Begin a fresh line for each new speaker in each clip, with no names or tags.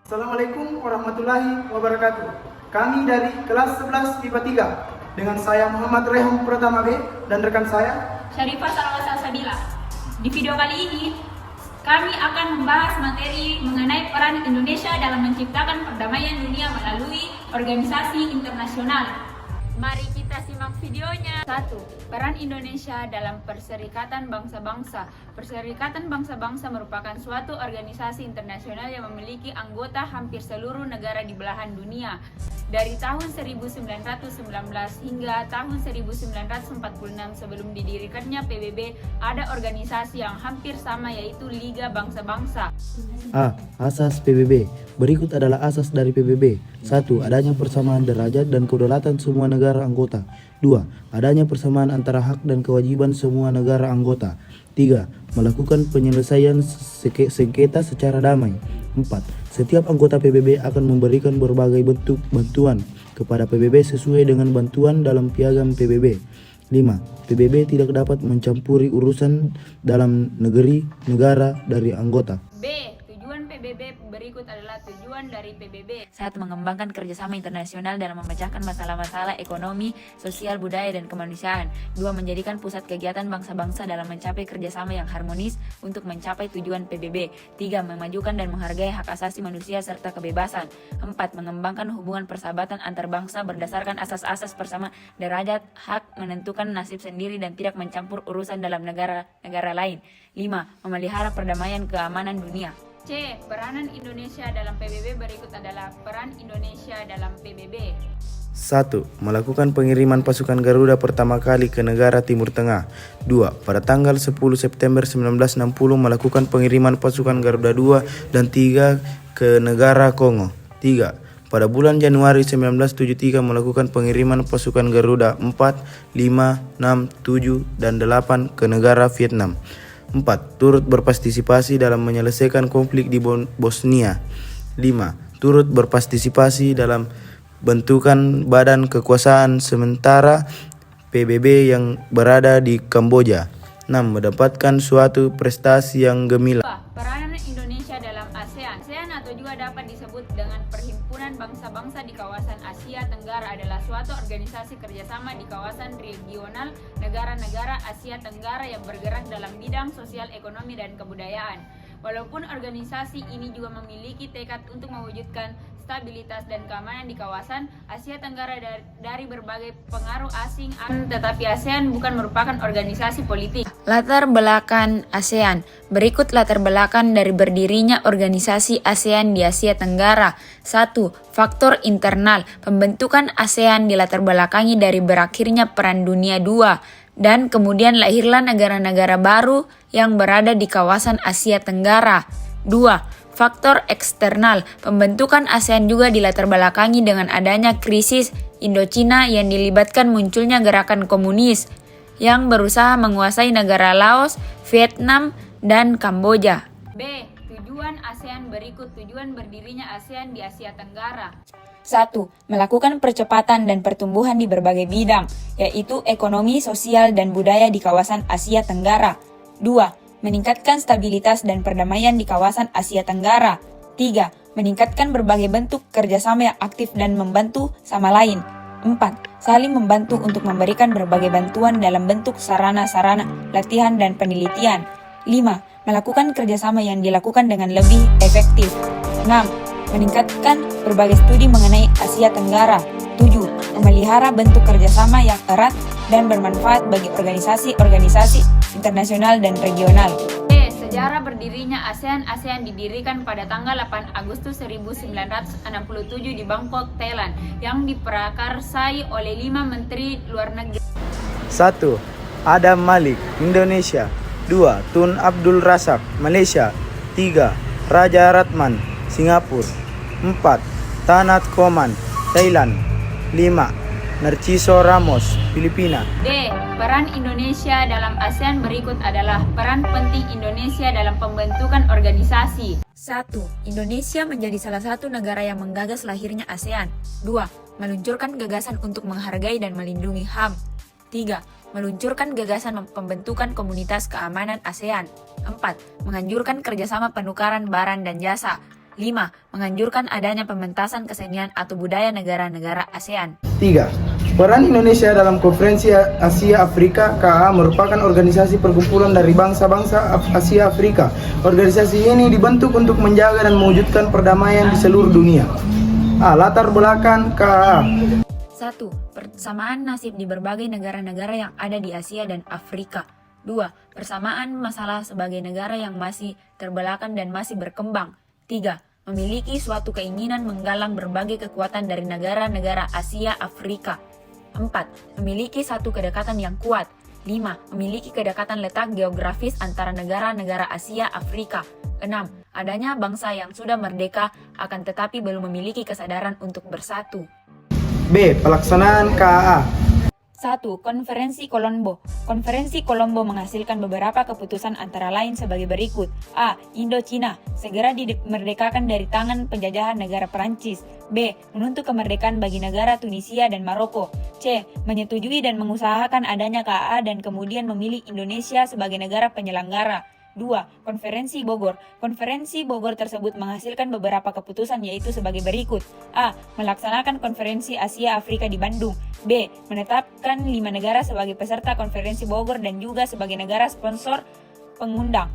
Assalamualaikum warahmatullahi wabarakatuh. Kami dari kelas 11 MIPA 3 dengan saya Muhammad Rehan Pratama B dan rekan saya
Syarifah Salawasa Sabila. Di video kali ini kami akan membahas materi mengenai peran Indonesia dalam menciptakan perdamaian dunia melalui organisasi internasional. Mari kita simak videonya. 1. Peran Indonesia dalam Perserikatan Bangsa-Bangsa. Perserikatan Bangsa-Bangsa merupakan suatu organisasi internasional yang memiliki anggota hampir seluruh negara di belahan dunia. Dari tahun 1919 hingga tahun 1946 sebelum didirikannya PBB, ada organisasi yang hampir sama yaitu Liga Bangsa-Bangsa.
A. Asas PBB. Berikut adalah asas dari PBB. 1. Adanya persamaan derajat dan kedaulatan semua negara anggota. 2. Adanya persamaan antara hak dan kewajiban semua negara anggota. 3. Melakukan penyelesaian sengketa secara damai. 4. Setiap anggota PBB akan memberikan berbagai bentuk bantuan kepada PBB sesuai dengan bantuan dalam piagam PBB. 5. PBB tidak dapat mencampuri urusan dalam negara dari anggota.
B. Tujuan PBB berikut adalah tujuan dari PBB.
1. Mengembangkan kerjasama internasional dalam memecahkan masalah-masalah ekonomi, sosial, budaya, dan kemanusiaan. 2. Menjadikan pusat kegiatan bangsa-bangsa dalam mencapai kerjasama yang harmonis untuk mencapai tujuan PBB. 3. Memajukan dan menghargai hak asasi manusia serta kebebasan. 4. Mengembangkan hubungan persahabatan antar bangsa berdasarkan asas-asas persamaan derajat, hak menentukan nasib sendiri dan tidak mencampur urusan dalam negara lain. 5. Memelihara perdamaian keamanan dunia.
C. Peranan Indonesia dalam PBB berikut adalah peran Indonesia dalam PBB.
1. Melakukan pengiriman pasukan Garuda pertama kali ke negara Timur Tengah. 2. Pada tanggal 10 September 1960 melakukan pengiriman pasukan Garuda 2 dan 3 ke negara Kongo. 3. Pada bulan Januari 1973 melakukan pengiriman pasukan Garuda 4, 5, 6, 7, dan 8 ke negara Vietnam. 4. Turut berpartisipasi dalam menyelesaikan konflik di Bosnia. 5. Turut berpartisipasi dalam bentukan badan kekuasaan sementara PBB yang berada di Kamboja. 6. Mendapatkan suatu prestasi yang gemilang.
2. Peranan Indonesia dalam ASEAN. ASEAN atau juga dapat disebut dengan Perhimpunan Bangsa-Bangsa di kawasan Asia Tenggara adalah suatu organisasi kerjasama di kawasan regional negara-negara Asia Tenggara yang bergerak dalam bidang sosial, ekonomi, dan kebudayaan. Walaupun organisasi ini juga memiliki tekad untuk mewujudkan stabilitas dan keamanan di kawasan Asia Tenggara dari berbagai pengaruh asing, tetapi ASEAN bukan merupakan organisasi politik.
Latar belakang ASEAN. Berikut latar belakang dari berdirinya organisasi ASEAN di Asia Tenggara. 1. Faktor internal. Pembentukan ASEAN dilatar belakangi dari berakhirnya Perang Dunia II dan kemudian lahirlah negara-negara baru yang berada di kawasan Asia Tenggara. 2. Faktor eksternal. Pembentukan ASEAN juga dilatar belakangi dengan adanya krisis Indochina yang dilibatkan munculnya gerakan komunis yang berusaha menguasai negara Laos, Vietnam, dan Kamboja.
B. Tujuan ASEAN berikut tujuan berdirinya ASEAN di Asia Tenggara.
1. Melakukan percepatan dan pertumbuhan di berbagai bidang, yaitu ekonomi, sosial, dan budaya di kawasan Asia Tenggara. 2. Meningkatkan stabilitas dan perdamaian di kawasan Asia Tenggara. 3. Meningkatkan berbagai bentuk kerjasama yang aktif dan membantu sama lain. 4. Saling membantu untuk memberikan berbagai bantuan dalam bentuk sarana-sarana, latihan, dan penelitian. 5. Melakukan kerjasama yang dilakukan dengan lebih efektif. 6. Meningkatkan berbagai studi mengenai Asia Tenggara. 7. Memelihara bentuk kerjasama yang erat dan bermanfaat bagi organisasi-organisasi internasional dan regional.
B. Sejarah berdirinya ASEAN. ASEAN didirikan pada tanggal 8 Agustus 1967 di Bangkok, Thailand, yang diprakarsai oleh 5 menteri luar negeri.
1. Adam Malik, Indonesia. 2. Tun Abdul Razak, Malaysia. 3. Raja Ratman, Singapura. 4. Tanat Koman, Thailand. 5. Narciso Ramos, Filipina.
D. Peran Indonesia dalam ASEAN berikut adalah peran penting Indonesia dalam pembentukan organisasi.
1. Indonesia menjadi salah satu negara yang menggagas lahirnya ASEAN. 2. Meluncurkan gagasan untuk menghargai dan melindungi HAM. 3. Meluncurkan gagasan pembentukan komunitas keamanan ASEAN. 4. Menganjurkan kerjasama penukaran barang dan jasa. 5. Menganjurkan adanya pementasan kesenian atau budaya negara-negara ASEAN.
3. Peran Indonesia dalam Konferensi Asia Afrika KAA merupakan organisasi perkumpulan dari bangsa-bangsa Asia Afrika. Organisasi ini dibentuk untuk menjaga dan mewujudkan perdamaian di seluruh dunia. Latar belakang KAA.
1. Persamaan nasib di berbagai negara-negara yang ada di Asia dan Afrika. 2. Persamaan masalah sebagai negara yang masih terbelakang dan masih berkembang. 3. Memiliki suatu keinginan menggalang berbagai kekuatan dari negara-negara Asia Afrika. 4. Memiliki satu kedekatan yang kuat. 5. Memiliki kedekatan letak geografis antara negara-negara Asia Afrika. 6. Adanya bangsa yang sudah merdeka akan tetapi belum memiliki kesadaran untuk bersatu.
B. Pelaksanaan KAA.
1. Konferensi Kolombo. Konferensi Kolombo menghasilkan beberapa keputusan antara lain sebagai berikut. A. Indochina segera dimerdekakan dari tangan penjajahan negara Perancis. B. Menuntut kemerdekaan bagi negara Tunisia dan Maroko. C. Menyetujui dan mengusahakan adanya KAA dan kemudian memilih Indonesia sebagai negara penyelenggara. 2. Konferensi Bogor. Konferensi Bogor tersebut menghasilkan beberapa keputusan yaitu sebagai berikut. A. Melaksanakan konferensi Asia Afrika di Bandung. B. Menetapkan 5 negara sebagai peserta konferensi Bogor dan juga sebagai negara sponsor pengundang.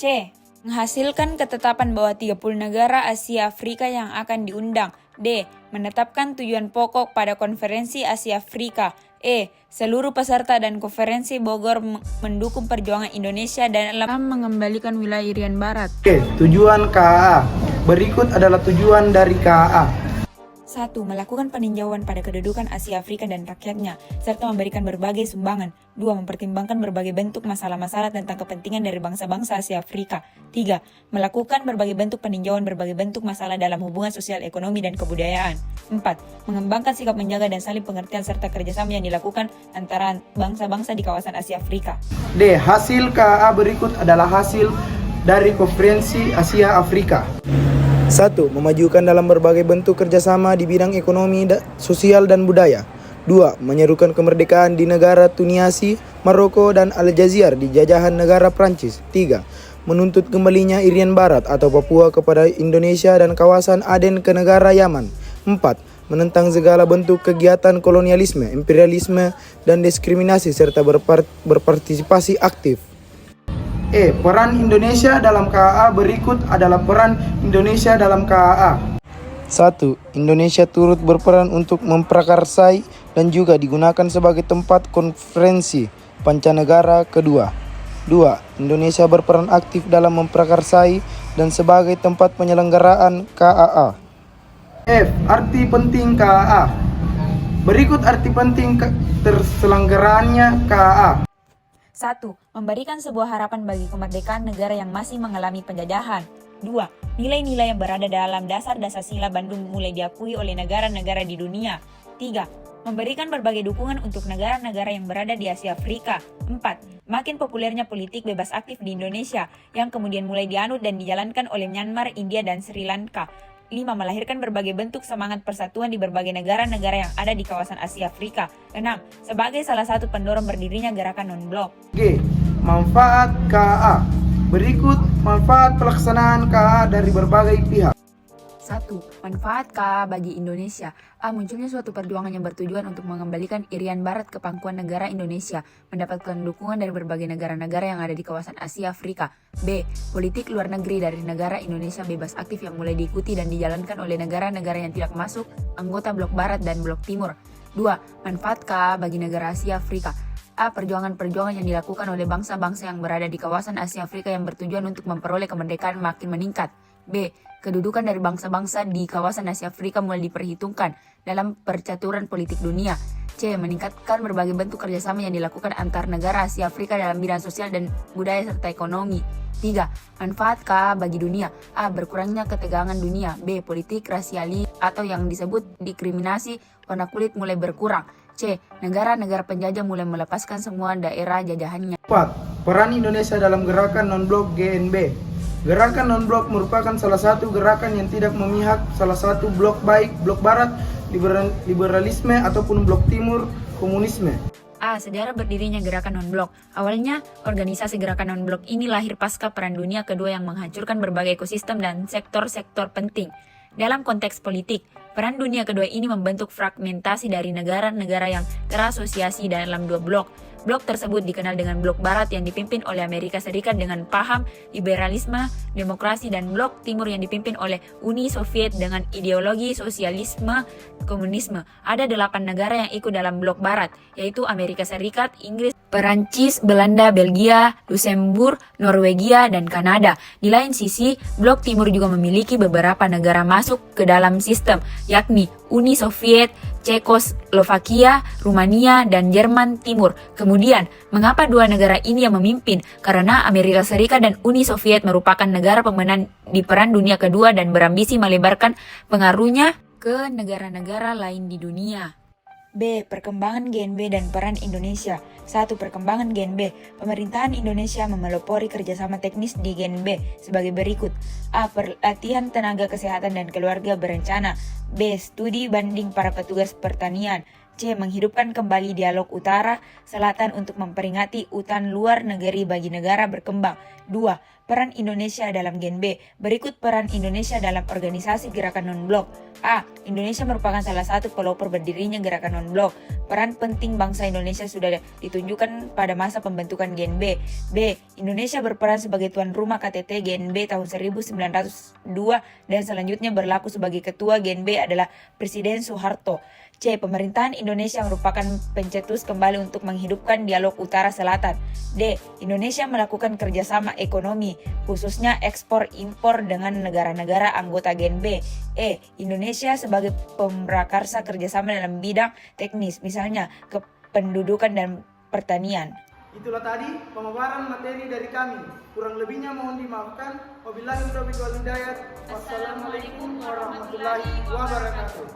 C. Menghasilkan ketetapan bahwa 30 negara Asia Afrika yang akan diundang. D. Menetapkan tujuan pokok pada konferensi Asia Afrika. E. Seluruh peserta dan konferensi Bogor mendukung perjuangan Indonesia dalam mengembalikan wilayah Irian Barat.
Oke, tujuan KAA. Berikut adalah tujuan dari KAA.
1. Melakukan peninjauan pada kedudukan Asia Afrika dan rakyatnya, serta memberikan berbagai sumbangan. 2. Mempertimbangkan berbagai bentuk masalah-masalah tentang kepentingan dari bangsa-bangsa Asia Afrika. 3. Melakukan berbagai bentuk peninjauan berbagai bentuk masalah dalam hubungan sosial, ekonomi, dan kebudayaan. 4. Mengembangkan sikap menjaga dan saling pengertian serta kerjasama yang dilakukan antara bangsa-bangsa di kawasan Asia Afrika.
D. Hasil KAA berikut adalah hasil dari Konferensi Asia Afrika.
1. Memajukan dalam berbagai bentuk kerjasama di bidang ekonomi, sosial, dan budaya. 2. Menyerukan kemerdekaan di negara Tunisia, Maroko, dan Aljazair di jajahan negara Prancis. 3. Menuntut kembalinya Irian Barat atau Papua kepada Indonesia dan kawasan Aden ke negara Yaman. 4. Menentang segala bentuk kegiatan kolonialisme, imperialisme, dan diskriminasi serta berpartisipasi aktif.
E. Peran Indonesia dalam KAA berikut adalah peran Indonesia dalam KAA.
1. Indonesia turut berperan untuk memprakarsai dan juga digunakan sebagai tempat konferensi pancanegara kedua. 2. Indonesia berperan aktif dalam memprakarsai dan sebagai tempat penyelenggaraan KAA.
F. Arti penting KAA. Berikut arti penting terselenggaraannya KAA.
1. Memberikan sebuah harapan bagi kemerdekaan negara yang masih mengalami penjajahan. 2. Nilai-nilai yang berada dalam dasar Dasar-Sila Bandung mulai diakui oleh negara-negara di dunia. 3. Memberikan berbagai dukungan untuk negara-negara yang berada di Asia Afrika. 4. Makin populernya politik bebas aktif di Indonesia yang kemudian mulai dianut dan dijalankan oleh Myanmar, India, dan Sri Lanka. 5. Melahirkan berbagai bentuk semangat persatuan di berbagai negara-negara yang ada di kawasan Asia Afrika. 6. Sebagai salah satu pendorong berdirinya gerakan non-blok.
G. Manfaat KAA. Berikut manfaat pelaksanaan KAA dari berbagai pihak.
1. Manfaat KAA bagi Indonesia. A. Munculnya suatu perjuangan yang bertujuan untuk mengembalikan Irian Barat ke pangkuan negara Indonesia, mendapatkan dukungan dari berbagai negara-negara yang ada di kawasan Asia Afrika. B. Politik luar negeri dari negara Indonesia bebas aktif yang mulai diikuti dan dijalankan oleh negara-negara yang tidak masuk anggota Blok Barat dan Blok Timur. 2. Manfaat KAA bagi negara Asia Afrika. A. Perjuangan-perjuangan yang dilakukan oleh bangsa-bangsa yang berada di kawasan Asia Afrika yang bertujuan untuk memperoleh kemerdekaan makin meningkat. B. Kedudukan dari bangsa-bangsa di kawasan Asia Afrika mulai diperhitungkan dalam percaturan politik dunia. C. Meningkatkan berbagai bentuk kerjasama yang dilakukan antar negara Asia Afrika dalam bidang sosial dan budaya serta ekonomi. 3. Manfaat KAA bagi dunia. A. Berkurangnya ketegangan dunia. B. Politik rasiali atau yang disebut diskriminasi warna kulit mulai berkurang. C. Negara-negara penjajah mulai melepaskan semua daerah jajahannya.
4. Peran Indonesia dalam gerakan non-blok GNB. Gerakan non-blok merupakan salah satu gerakan yang tidak memihak salah satu blok, baik blok barat, liberalisme ataupun blok timur, komunisme.
A. Sejarah berdirinya Gerakan Non-Blok. Awalnya, organisasi Gerakan Non-Blok ini lahir pasca Perang Dunia Kedua yang menghancurkan berbagai ekosistem dan sektor-sektor penting. Dalam konteks politik, Perang Dunia Kedua ini membentuk fragmentasi dari negara-negara yang terasosiasi dalam dua blok. Blok tersebut dikenal dengan Blok Barat yang dipimpin oleh Amerika Serikat dengan paham liberalisme, demokrasi, dan Blok Timur yang dipimpin oleh Uni Soviet dengan ideologi sosialisme, komunisme. Ada 8 negara yang ikut dalam Blok Barat, yaitu Amerika Serikat, Inggris, Perancis, Belanda, Belgia, Luxembourg, Norwegia, dan Kanada. Di lain sisi, Blok Timur juga memiliki beberapa negara masuk ke dalam sistem, yakni Uni Soviet, Cekoslovakia, Rumania, dan Jerman Timur. Kemudian, mengapa dua negara ini yang memimpin? Karena Amerika Serikat dan Uni Soviet merupakan negara pemenang di Perang Dunia Kedua dan berambisi melebarkan pengaruhnya ke negara-negara lain di dunia. B. Perkembangan GNB dan peran Indonesia. 1. Perkembangan GNB. Pemerintahan Indonesia memelopori kerjasama teknis di GNB sebagai berikut. A. Pelatihan tenaga kesehatan dan keluarga berencana. B. Studi banding para petugas pertanian. C. Menghidupkan kembali dialog Utara-Selatan untuk memperingati UTAN luar negeri bagi negara berkembang. 2. Peran Indonesia dalam GNB. Berikut peran Indonesia dalam organisasi Gerakan Non-Blok. A. Indonesia merupakan salah satu pelopor berdirinya Gerakan Non-Blok. Peran penting bangsa Indonesia sudah ditunjukkan pada masa pembentukan GNB. B. Indonesia berperan sebagai tuan rumah KTT GNB tahun 1902 dan selanjutnya berlaku sebagai ketua GNB adalah Presiden Soeharto. C. Pemerintahan Indonesia merupakan pencetus kembali untuk menghidupkan dialog Utara-Selatan. D. Indonesia melakukan kerjasama ekonomi, khususnya ekspor-impor dengan negara-negara anggota GNB. E. Indonesia sebagai pemrakarsa kerjasama dalam bidang teknis, misalnya kependudukan dan pertanian.
Itulah tadi pemaparan materi dari kami. Kurang lebihnya mohon dimaafkan. Wabillahi taufiq wal hidayah. Wassalamualaikum warahmatullahi wabarakatuh.